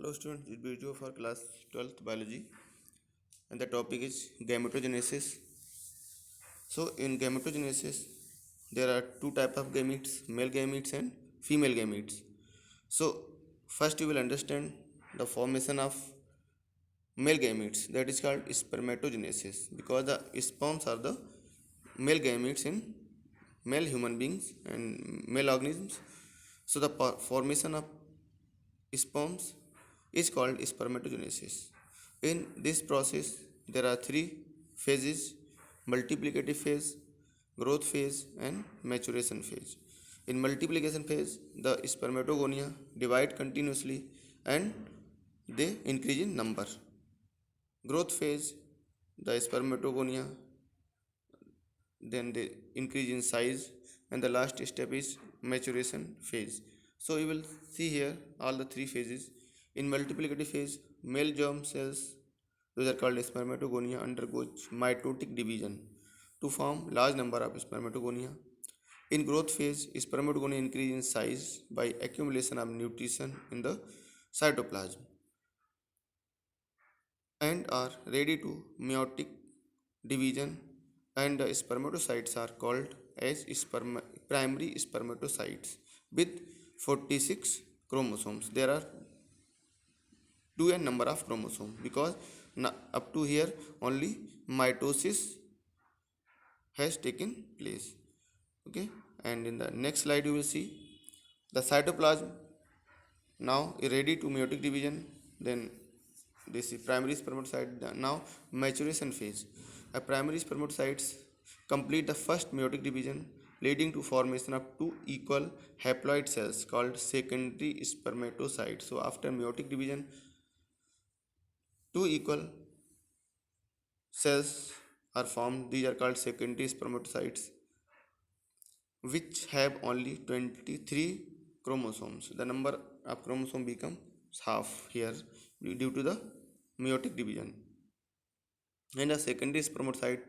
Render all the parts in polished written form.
Hello students, this video for class 12th biology and the topic is gametogenesis. So in gametogenesis there are two types of gametes, male gametes and female gametes. So first you will understand the formation of male gametes, that is called spermatogenesis, because the sperms are the male gametes in male human beings and male organisms. So the formation of sperms is called spermatogenesis. In this process, there are three phases: multiplicative phase, growth phase, and maturation phase. In multiplication phase, the spermatogonia divide continuously and they increase in number. Growth phase, the spermatogonia then they increase in size, and the last step is maturation phase. So you will see here all the three phases. In multiplicative phase, male germ cells, those are called spermatogonia, undergoes mitotic division to form large number of spermatogonia. In growth phase, spermatogonia increase in size by accumulation of nutrition in the cytoplasm and are ready to meiotic division, and the spermatocytes are called as primary spermatocytes with 46 chromosomes. There are 2n number of chromosomes because up to here only mitosis has taken place. Okay, and in the next slide you will see the cytoplasm now is ready to meiotic division. Then this is primary spermatocyte. Now maturation phase, a primary spermatocytes complete the first meiotic division, leading to formation of two equal haploid cells called secondary spermatocytes. So after meiotic division, two equal cells are formed. These are called secondary spermatocytes, which have only 23 chromosomes. The number of chromosomes becomes half here due to the meiotic division. And the secondary spermatocyte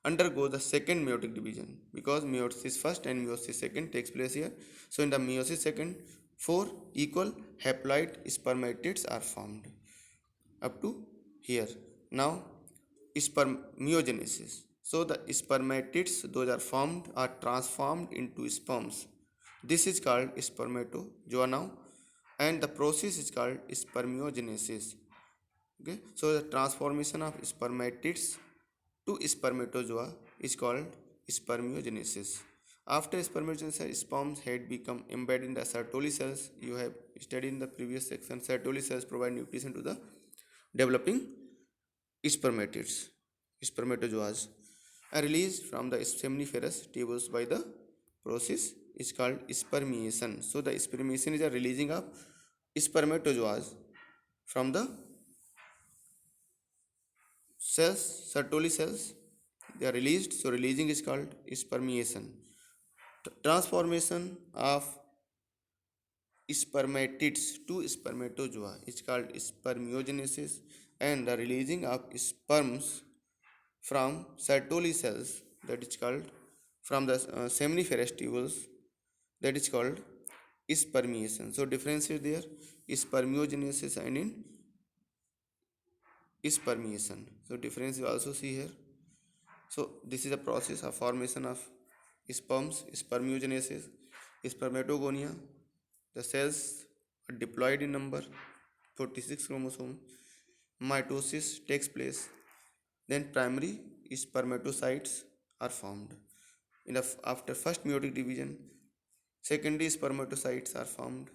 undergoes the second meiotic division because meiosis first and meiosis second takes place here. So in the meiosis second, four equal haploid spermatids are formed up to here. Now spermiogenesis. So the spermatids those are formed are transformed into sperms. This is called spermatozoa now, and the process is called spermiogenesis. Okay, so the transformation of spermatids to spermatozoa is called spermiogenesis. After spermiogenesis, sperms had become embedded in the Sertoli cells. You have studied in the previous section. Sertoli cells provide nutrition to the developing spermatids, spermatozoas, are released from the seminiferous tubules by the process is called spermiation. So the spermiation is a releasing of spermatozoas from the cells, Sertoli cells. They are released. So releasing is called spermiation. Transformation of spermatids to spermatozoa is called spermiogenesis, and the releasing of sperms from Sertoli cells, that is called from the seminiferous tubules, that is called spermiation. So difference is there, spermiogenesis and in spermiation. So difference you also see here. So this is a process of formation of sperms, spermiogenesis, spermatogonia. The cells are diploid in number, 46 chromosome. Mitosis takes place. Then primary spermatocytes are formed. After first meiotic division, secondary spermatocytes are formed,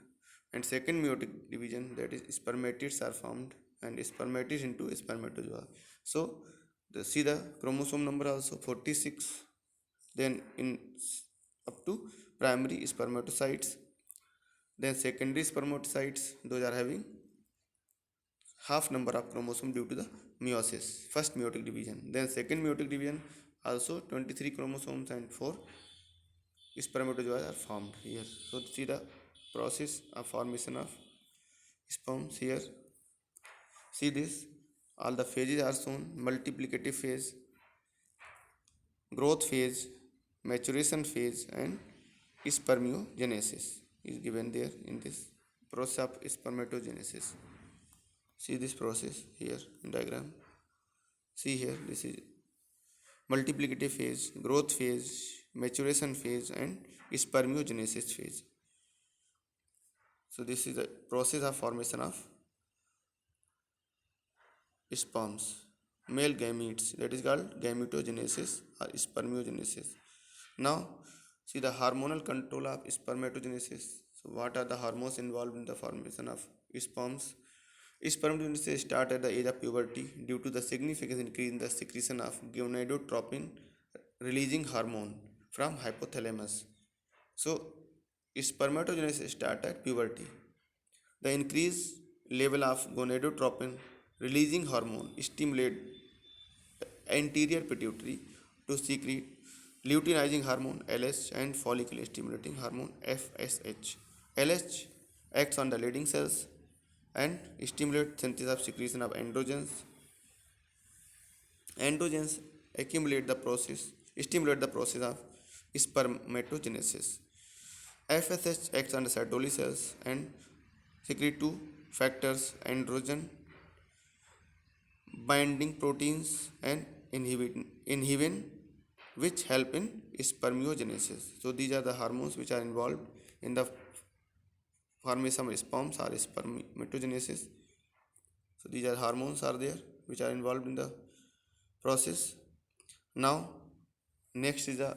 and second meiotic division, that is spermatids are formed, and spermatids into spermatozoa. So see the chromosome number also 46. Then in up to primary spermatocytes, then secondary spermatocytes, those are having half number of chromosome due to the meiosis, first meiotic division. Then second meiotic division, also 23 chromosomes and 4 spermatozoa are formed here. So see the process of formation of sperms here. See this, all the phases are shown: multiplicative phase, growth phase, maturation phase, and spermiogenesis is given there in this process of spermatogenesis. See this process here in diagram. See here, this is multiplicative phase, growth phase, maturation phase, and spermiogenesis phase. So this is the process of formation of sperms, male gametes, that is called gametogenesis or spermiogenesis. Now see the hormonal control of spermatogenesis. So what are the hormones involved in the formation of sperms? Spermatogenesis starts at the age of puberty due to the significant increase in the secretion of gonadotropin releasing hormone from hypothalamus. So spermatogenesis starts at puberty. The increased level of gonadotropin releasing hormone stimulate anterior pituitary to secrete luteinizing hormone LH and follicle stimulating hormone FSH. LH acts on the leading cells and stimulate synthesis of secretion of androgens. Androgens stimulate the process of spermatogenesis. FSH acts on the Sertoli cells and secrete two factors, androgen binding proteins and inhibin, which help in spermiogenesis. So these are the hormones which are involved in the formation of sperms or spermatogenesis. So these are hormones are there which are involved in the process. Now next is the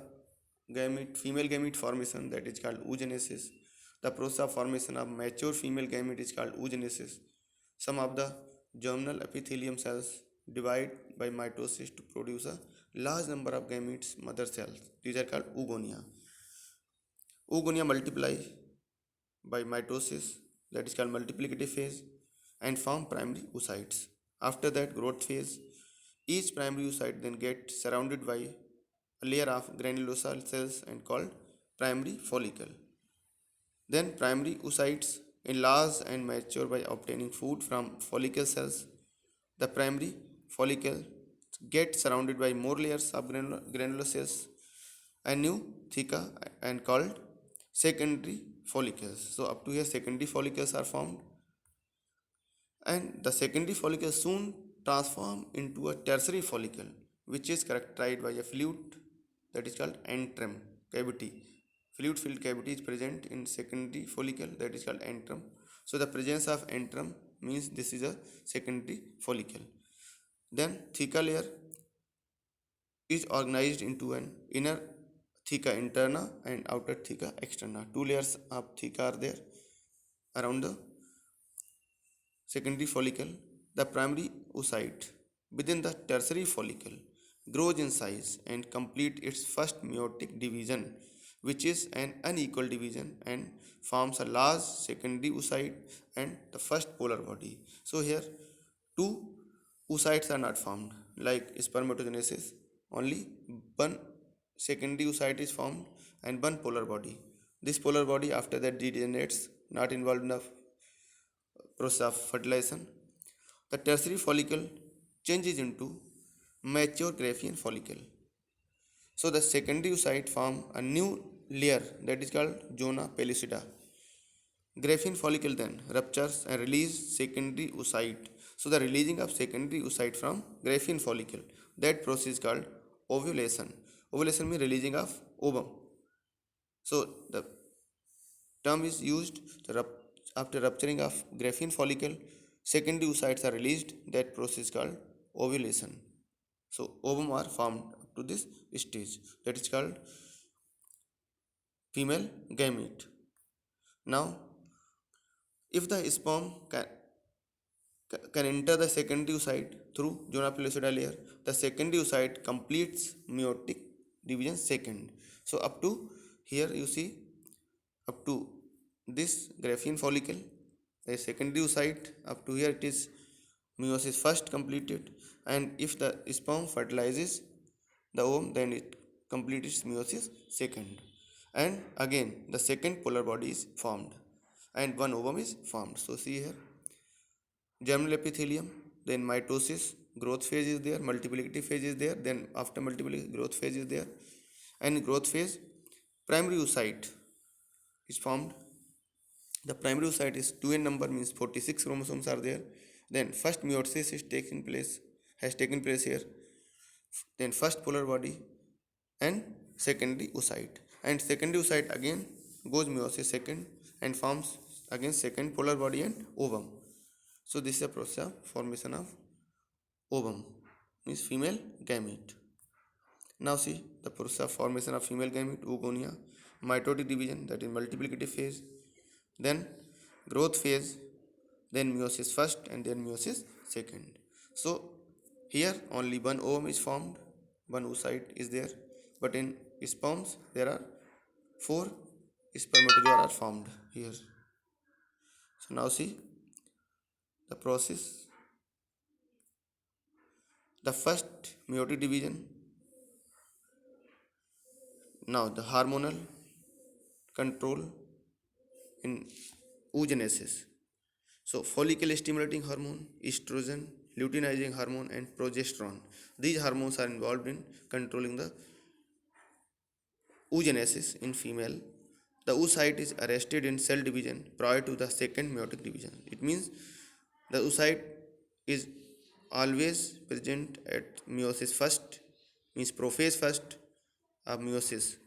female gamete formation, that is called oogenesis. The process of formation of mature female gamete is called oogenesis. Some of the germinal epithelium cells divide by mitosis to produce a large number of gametes, mother cells. These are called oogonia. Oogonia multiply by mitosis, that is called multiplicative phase, and form primary oocytes. After that, growth phase. Each primary oocyte then gets surrounded by a layer of granulosa cells and called primary follicle. Then primary oocytes enlarge and mature by obtaining food from follicle cells. The primary follicle gets surrounded by more layers of granular cells and new theca and called secondary follicles. So up to here secondary follicles are formed, and the secondary follicle soon transform into a tertiary follicle, which is characterized by a fluid that is called antrum cavity. Fluid filled cavity is present in secondary follicle, that is called antrum. So the presence of antrum means this is a secondary follicle. Then theca layer is organized into an inner theca interna and outer theca externa. Two layers of theca are there around the secondary follicle. The primary oocyte within the tertiary follicle grows in size and complete its first meiotic division, which is an unequal division, and forms a large secondary oocyte and the first polar body. So here two oocytes are not formed like spermatogenesis. Only one secondary oocyte is formed and one polar body. This polar body after that degenerates, not involved in the process of fertilization. The tertiary follicle changes into mature Graafian follicle. So the secondary oocyte form a new layer that is called zona pellucida. Graafian follicle then ruptures and release secondary oocyte. So the releasing of secondary oocyte from Graafian follicle, that process is called ovulation. Ovulation means releasing of ovum. So the term is used after rupturing of Graafian follicle, secondary oocytes are released. That process is called ovulation. So ovum are formed up to this stage, that is called female gamete. Now if the sperm can enter the secondary oocyte through zona pellucida layer, the secondary oocyte completes meiotic division second. So up to here you see, up to this Graafian follicle, the secondary oocyte, up to here it is meiosis first completed, and if the sperm fertilizes the ovum, then it completes meiosis second, and again the second polar body is formed and one ovum is formed. So see here, germinal epithelium, then mitosis, growth phase is there, multiplicative phase is there, then after multiplication growth phase is there, and growth phase primary oocyte is formed. The primary oocyte is 2n number, means 46 chromosomes are there, Then first meiosis is taking place has taken place here. Then first polar body and secondary oocyte. And secondary oocyte again goes meiosis second and forms again second polar body and ovum. So this is a process of formation of ovum, means female gamete. Now see the process of formation of female gamete, oogonia, mitotic division, that is multiplicative phase, then growth phase, then meiosis first and then meiosis second. So here only one ovum is formed, one oocyte is there, but in sperms there are four spermatozoa are formed here. So now see the process. The first meiotic division. Now the hormonal control in oogenesis. So follicle stimulating hormone, estrogen, luteinizing hormone and progesterone. These hormones are involved in controlling the oogenesis in female. The oocyte is arrested in cell division prior to the second meiotic division. It means the oocyte is always present at meiosis first, means prophase first of meiosis.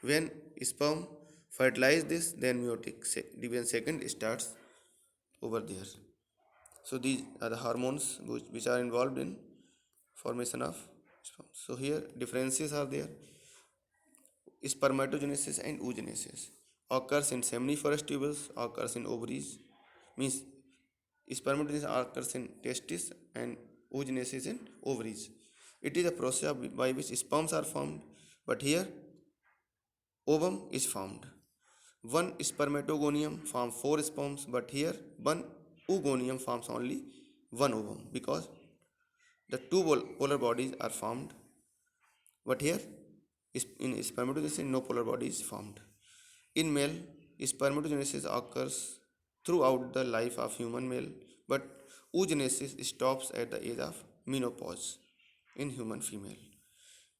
When sperm fertilize this, then meiotic division second starts over there. So these are the hormones which are involved in formation of sperm. So here differences are there. Spermatogenesis and oogenesis occurs in seminiferous tubules, occurs in ovaries, means spermatogenesis occurs in testis and oogenesis in ovaries. It is a process by which sperms are formed, but here ovum is formed. One spermatogonium forms four sperms, but here one oogonium forms only one ovum, because the two polar bodies are formed, but here in spermatogenesis no polar body is formed. In male, spermatogenesis occurs throughout the life of human male, but oogenesis stops at the age of menopause in human female.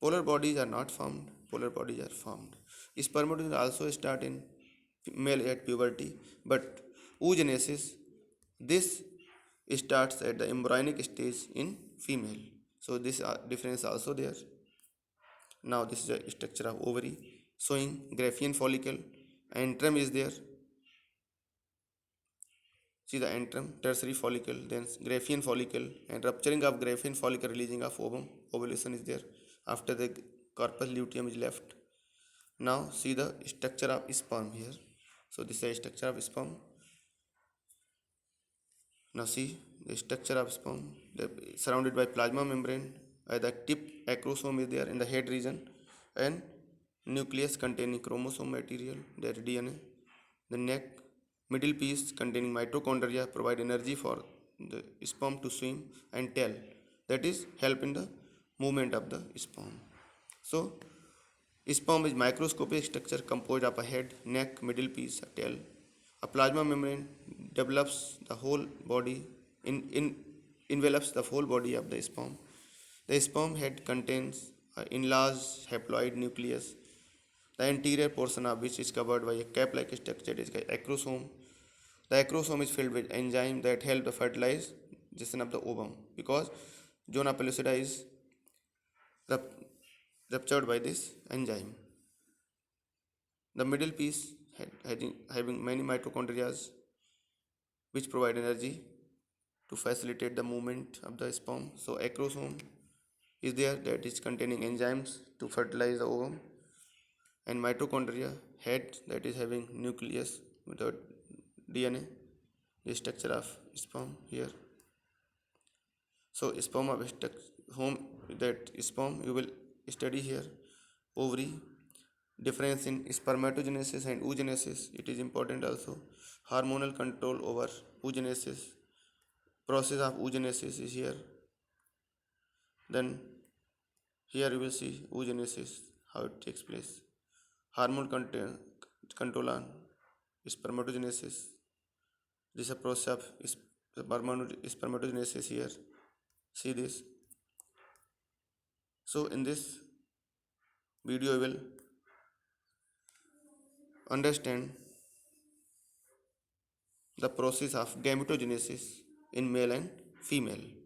Polar bodies are not formed, polar bodies are formed. Spermatogenesis also start in male at puberty, but oogenesis, this starts at the embryonic stage in female. So this difference also there. Now this is the structure of ovary showing Graafian follicle. Antrum is there. See the antrum, tertiary follicle, then Graafian follicle, and rupturing of Graafian follicle, releasing of ovum. Ovulation is there. After the corpus luteum is left. Now see the structure of sperm here. So this is the structure of sperm. Now see the structure of sperm, surrounded by plasma membrane. The tip acrosome is there in the head region, and nucleus containing chromosome material, that is DNA. The neck, middle piece containing mitochondria provide energy for the sperm to swim, and tail, that is help in the movement of the sperm. So sperm is microscopic structure composed of a head, neck, middle piece, a tail. A plasma membrane develops the whole body, envelops the whole body of the sperm. The sperm head contains an enlarged haploid nucleus, the anterior portion of which is covered by a cap-like structure, is called acrosome. The acrosome is filled with enzyme that help the fertilization of the ovum, because zona pellucida is ruptured by this enzyme. The middle piece having many mitochondria which provide energy to facilitate the movement of the sperm. So acrosome is there, that is containing enzymes to fertilize the ovum, and mitochondria head, that is having nucleus with the DNA, the structure of sperm here. So sperm of home, that sperm you will study here. Ovary, difference in spermatogenesis and oogenesis, it is important also. Hormonal control over oogenesis, process of oogenesis is here. Then here you will see oogenesis, how it takes place. Hormone control on spermatogenesis, this is a process of spermatogenesis here. See this. So in this video you will understand the process of gametogenesis in male and female.